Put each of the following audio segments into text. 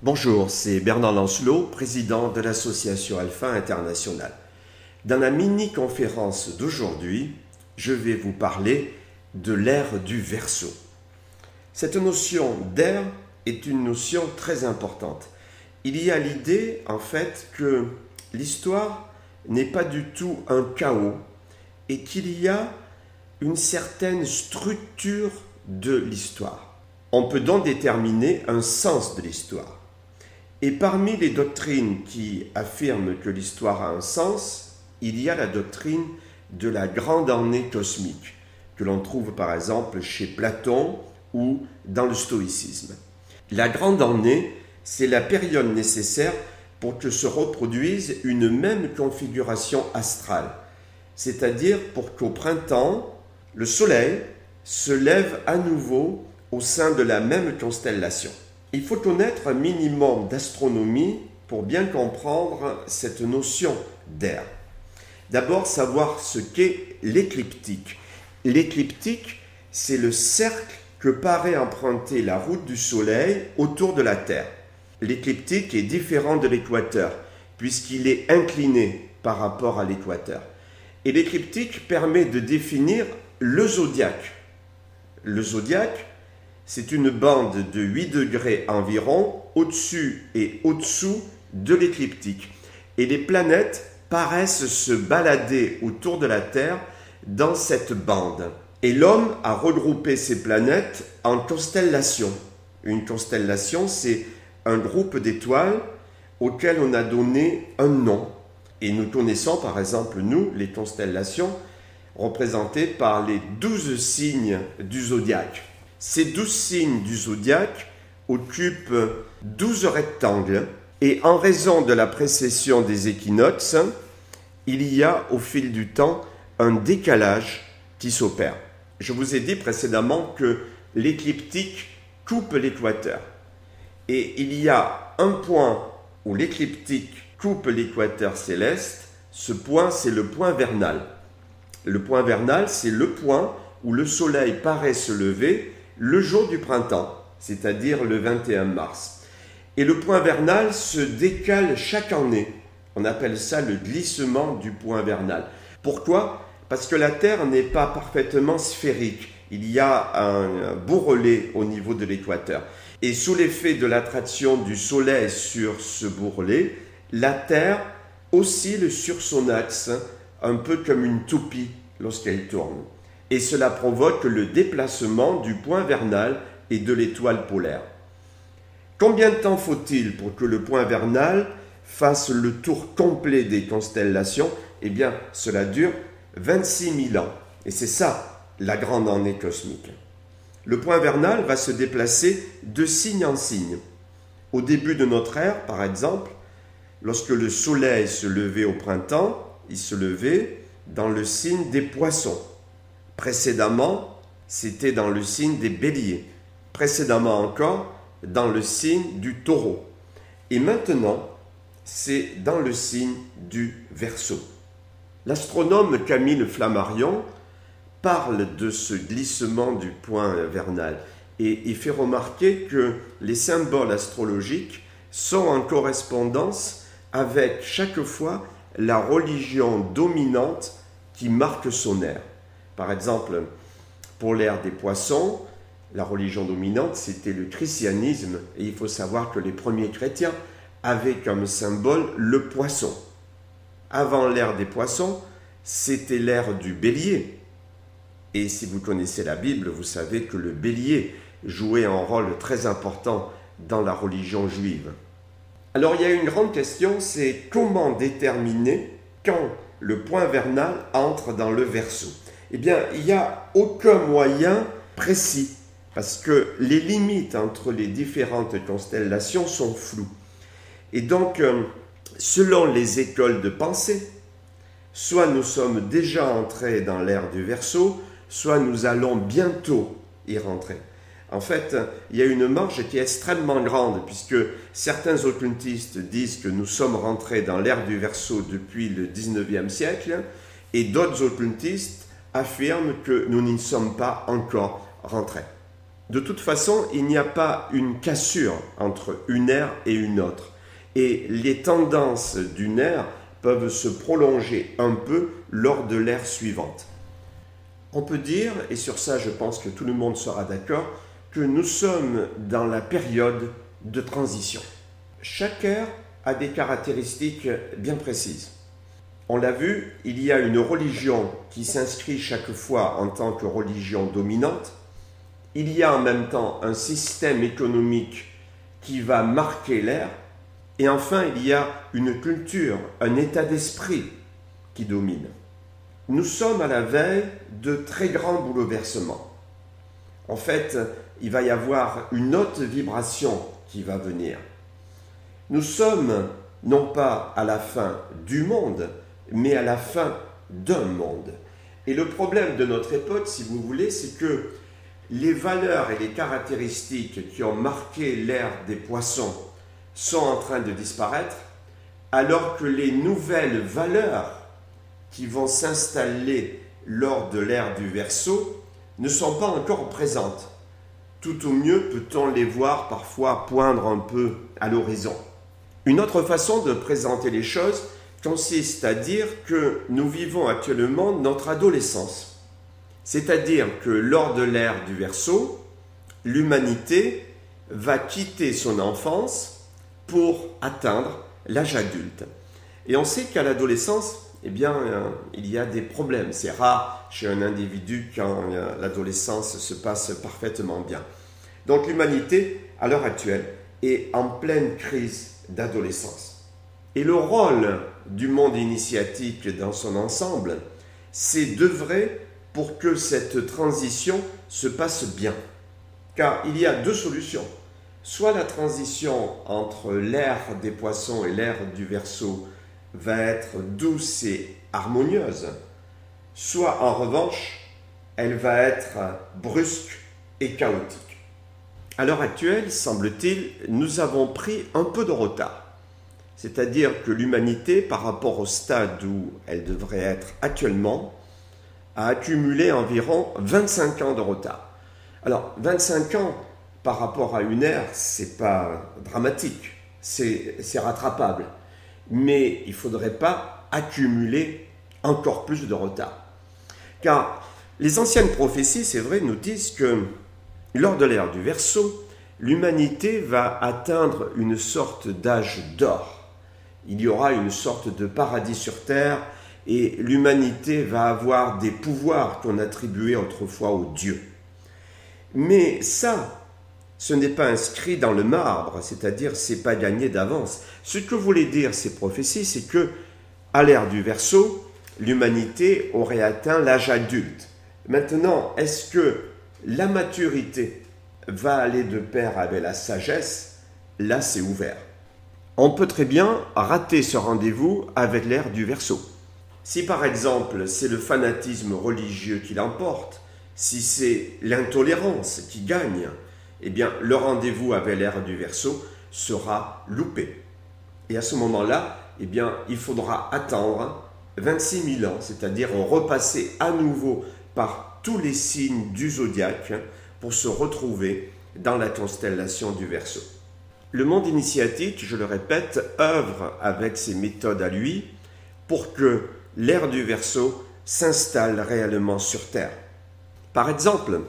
Bonjour, c'est Bernard Lancelot, président de l'association Alpha International. Dans la mini-conférence d'aujourd'hui, je vais vous parler de l'ère du Verseau. Cette notion d'ère est une notion très importante. Il y a l'idée, en fait, que l'histoire n'est pas du tout un chaos et qu'il y a une certaine structure de l'histoire. On peut donc déterminer un sens de l'histoire. Et parmi les doctrines qui affirment que l'histoire a un sens, il y a la doctrine de la grande année cosmique, que l'on trouve par exemple chez Platon ou dans le stoïcisme. La grande année, c'est la période nécessaire pour que se reproduise une même configuration astrale, c'est-à-dire pour qu'au printemps, le Soleil se lève à nouveau au sein de la même constellation. Il faut connaître un minimum d'astronomie pour bien comprendre cette notion d'ère. D'abord, savoir ce qu'est l'écliptique. L'écliptique, c'est le cercle que paraît emprunter la route du Soleil autour de la Terre. L'écliptique est différent de l'équateur, puisqu'il est incliné par rapport à l'équateur. Et l'écliptique permet de définir le zodiaque. Le zodiaque, c'est une bande de 8 degrés environ au-dessus et au-dessous de l'écliptique. Et les planètes paraissent se balader autour de la Terre dans cette bande. Et l'homme a regroupé ces planètes en constellations. Une constellation, c'est un groupe d'étoiles auquel on a donné un nom. Et nous connaissons par exemple, nous, les constellations représentées par les 12 signes du zodiaque. Ces 12 signes du zodiaque occupent 12 rectangles et en raison de la précession des équinoxes, il y a au fil du temps un décalage qui s'opère. Je vous ai dit précédemment que l'écliptique coupe l'équateur et il y a un point où l'écliptique coupe l'équateur céleste, ce point c'est le point vernal. Le point vernal c'est le point où le soleil paraît se lever le jour du printemps, c'est-à-dire le 21 mars. Et le point vernal se décale chaque année. On appelle ça le glissement du point vernal. Pourquoi ? Parce que la Terre n'est pas parfaitement sphérique. Il y a un bourrelet au niveau de l'équateur. Et sous l'effet de l'attraction du Soleil sur ce bourrelet, la Terre oscille sur son axe, un peu comme une toupie lorsqu'elle tourne. Et cela provoque le déplacement du point vernal et de l'étoile polaire. Combien de temps faut-il pour que le point vernal fasse le tour complet des constellations ? Eh bien, cela dure 26 000 ans. Et c'est ça, la grande année cosmique. Le point vernal va se déplacer de signe en signe. Au début de notre ère, par exemple, lorsque le soleil se levait au printemps, il se levait dans le signe des poissons. Précédemment, c'était dans le signe des béliers. Précédemment encore, dans le signe du taureau. Et maintenant, c'est dans le signe du Verseau. L'astronome Camille Flammarion parle de ce glissement du point vernal et il fait remarquer que les symboles astrologiques sont en correspondance avec chaque fois la religion dominante qui marque son ère. Par exemple, pour l'ère des poissons, la religion dominante, c'était le christianisme. Et il faut savoir que les premiers chrétiens avaient comme symbole le poisson. Avant l'ère des poissons, c'était l'ère du bélier. Et si vous connaissez la Bible, vous savez que le bélier jouait un rôle très important dans la religion juive. Alors il y a une grande question, c'est comment déterminer quand le point vernal entre dans le Verseau ? Eh bien, il n'y a aucun moyen précis, parce que les limites entre les différentes constellations sont floues. Et donc, selon les écoles de pensée, soit nous sommes déjà entrés dans l'ère du Verseau, soit nous allons bientôt y rentrer. En fait, il y a une marge qui est extrêmement grande, puisque certains occultistes disent que nous sommes rentrés dans l'ère du Verseau depuis le 19e siècle, et d'autres occultistes affirment que nous n'y sommes pas encore rentrés. De toute façon, il n'y a pas une cassure entre une ère et une autre. Et les tendances d'une ère peuvent se prolonger un peu lors de l'ère suivante. On peut dire, et sur ça je pense que tout le monde sera d'accord, que nous sommes dans la période de transition. Chaque ère a des caractéristiques bien précises. On l'a vu, il y a une religion qui s'inscrit chaque fois en tant que religion dominante. Il y a en même temps un système économique qui va marquer l'ère. Et enfin, il y a une culture, un état d'esprit qui domine. Nous sommes à la veille de très grands bouleversements. En fait, il va y avoir une haute vibration qui va venir. Nous sommes non pas à la fin du monde, mais à la fin d'un monde. Et le problème de notre époque, si vous voulez, c'est que les valeurs et les caractéristiques qui ont marqué l'ère des poissons sont en train de disparaître, alors que les nouvelles valeurs qui vont s'installer lors de l'ère du Verseau ne sont pas encore présentes. Tout au mieux peut-on les voir parfois poindre un peu à l'horizon. Une autre façon de présenter les choses consiste à dire que nous vivons actuellement notre adolescence. C'est-à-dire que lors de l'ère du Verseau, l'humanité va quitter son enfance pour atteindre l'âge adulte. Et on sait qu'à l'adolescence, il y a des problèmes. C'est rare chez un individu quand l'adolescence se passe parfaitement bien. Donc l'humanité, à l'heure actuelle, est en pleine crise d'adolescence. Et le rôle du monde initiatique dans son ensemble, c'est d'œuvrer pour que cette transition se passe bien. Car il y a deux solutions. Soit la transition entre l'ère des poissons et l'ère du Verseau va être douce et harmonieuse, soit en revanche, elle va être brusque et chaotique. À l'heure actuelle, semble-t-il, nous avons pris un peu de retard. C'est-à-dire que l'humanité, par rapport au stade où elle devrait être actuellement, a accumulé environ 25 ans de retard. Alors, 25 ans par rapport à une ère, c'est pas dramatique, c'est rattrapable. Mais il ne faudrait pas accumuler encore plus de retard. Car les anciennes prophéties, c'est vrai, nous disent que lors de l'ère du Verseau, l'humanité va atteindre une sorte d'âge d'or. Il y aura une sorte de paradis sur terre et l'humanité va avoir des pouvoirs qu'on attribuait autrefois aux dieux. Mais ça, ce n'est pas inscrit dans le marbre, c'est-à-dire c'est pas gagné d'avance. Ce que voulaient dire ces prophéties, c'est que à l'ère du Verseau, l'humanité aurait atteint l'âge adulte. Maintenant, est-ce que la maturité va aller de pair avec la sagesse? Là, c'est ouvert. On peut très bien rater ce rendez-vous avec l'ère du Verseau. Si par exemple, c'est le fanatisme religieux qui l'emporte, si c'est l'intolérance qui gagne, eh bien, le rendez-vous avec l'ère du Verseau sera loupé. Et à ce moment-là, eh bien, il faudra attendre 26 000 ans, c'est-à-dire repasser à nouveau par tous les signes du zodiaque pour se retrouver dans la constellation du Verseau. Le monde initiatique, je le répète, œuvre avec ses méthodes à lui pour que l'ère du Verseau s'installe réellement sur Terre. Par exemple,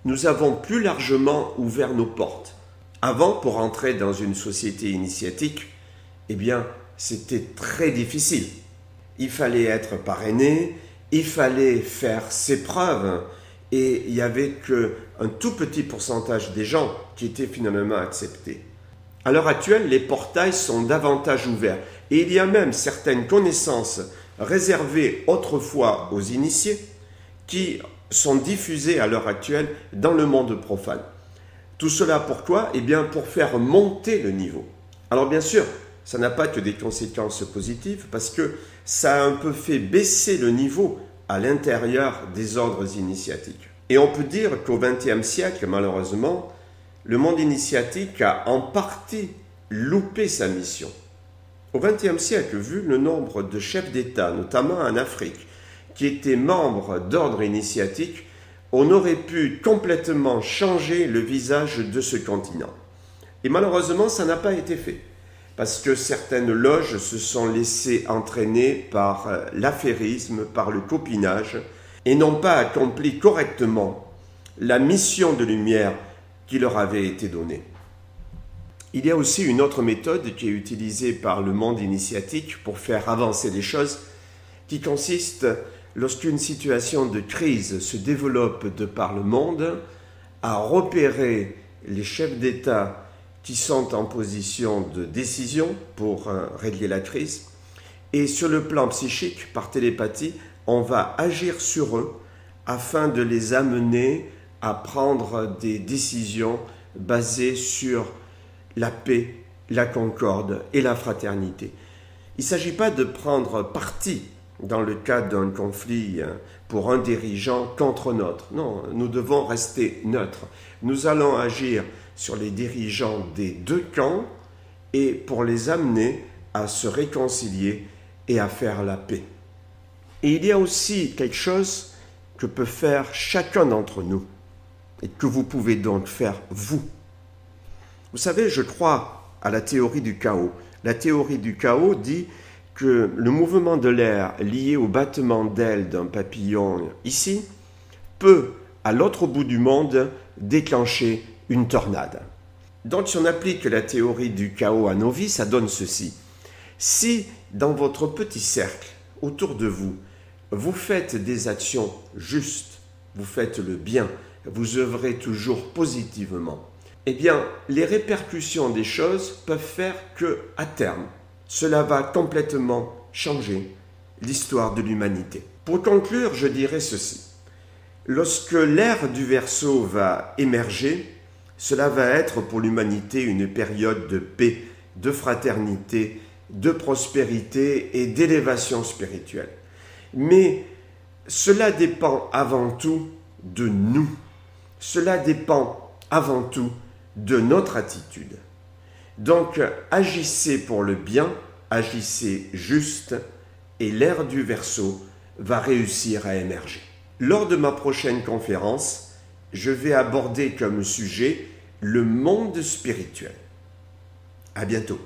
nous avons plus largement ouvert nos portes. Avant, pour entrer dans une société initiatique, eh bien, c'était très difficile. Il fallait être parrainé, il fallait faire ses preuves, et il n'y avait qu'un tout petit pourcentage des gens qui étaient finalement acceptés. À l'heure actuelle, les portails sont davantage ouverts, et il y a même certaines connaissances réservées autrefois aux initiés qui sont diffusées à l'heure actuelle dans le monde profane. Tout cela pourquoi? Eh bien, pour faire monter le niveau. Alors bien sûr, ça n'a pas que des conséquences positives parce que ça a un peu fait baisser le niveau à l'intérieur des ordres initiatiques. Et on peut dire qu'au XXe siècle, malheureusement, le monde initiatique a en partie loupé sa mission. Au XXe siècle, vu le nombre de chefs d'État, notamment en Afrique, qui étaient membres d'ordres initiatiques, on aurait pu complètement changer le visage de ce continent. Et malheureusement, ça n'a pas été fait, parce que certaines loges se sont laissées entraîner par l'affairisme, par le copinage, et n'ont pas accompli correctement la mission de lumière qui leur avait été donnée. Il y a aussi une autre méthode qui est utilisée par le monde initiatique pour faire avancer les choses, qui consiste, lorsqu'une situation de crise se développe de par le monde, à repérer les chefs d'État qui sont en position de décision pour régler la crise, et sur le plan psychique, par télépathie, on va agir sur eux afin de les amener à prendre des décisions basées sur la paix, la concorde et la fraternité. Il ne s'agit pas de prendre parti dans le cas d'un conflit pour un dirigeant contre un autre. Non, nous devons rester neutres. Nous allons agir sur les dirigeants des deux camps et pour les amener à se réconcilier et à faire la paix. Et il y a aussi quelque chose que peut faire chacun d'entre nous et que vous pouvez donc faire vous. Vous savez, je crois à la théorie du chaos. La théorie du chaos dit que le mouvement de l'air lié au battement d'ailes d'un papillon ici peut, à l'autre bout du monde, déclencher une tornade. Donc, si on applique la théorie du chaos à nos vies, ça donne ceci. Si, dans votre petit cercle, autour de vous, vous faites des actions justes, vous faites le bien, vous œuvrez toujours positivement, eh bien, les répercussions des choses peuvent faire que, à terme, cela va complètement changer l'histoire de l'humanité. Pour conclure, je dirais ceci. Lorsque l'ère du Verseau va émerger, cela va être pour l'humanité une période de paix, de fraternité, de prospérité et d'élévation spirituelle. Mais cela dépend avant tout de nous. Cela dépend avant tout de notre attitude. Donc, agissez pour le bien, agissez juste, et l'ère du Verseau va réussir à émerger. Lors de ma prochaine conférence, je vais aborder comme sujet le monde spirituel. À bientôt.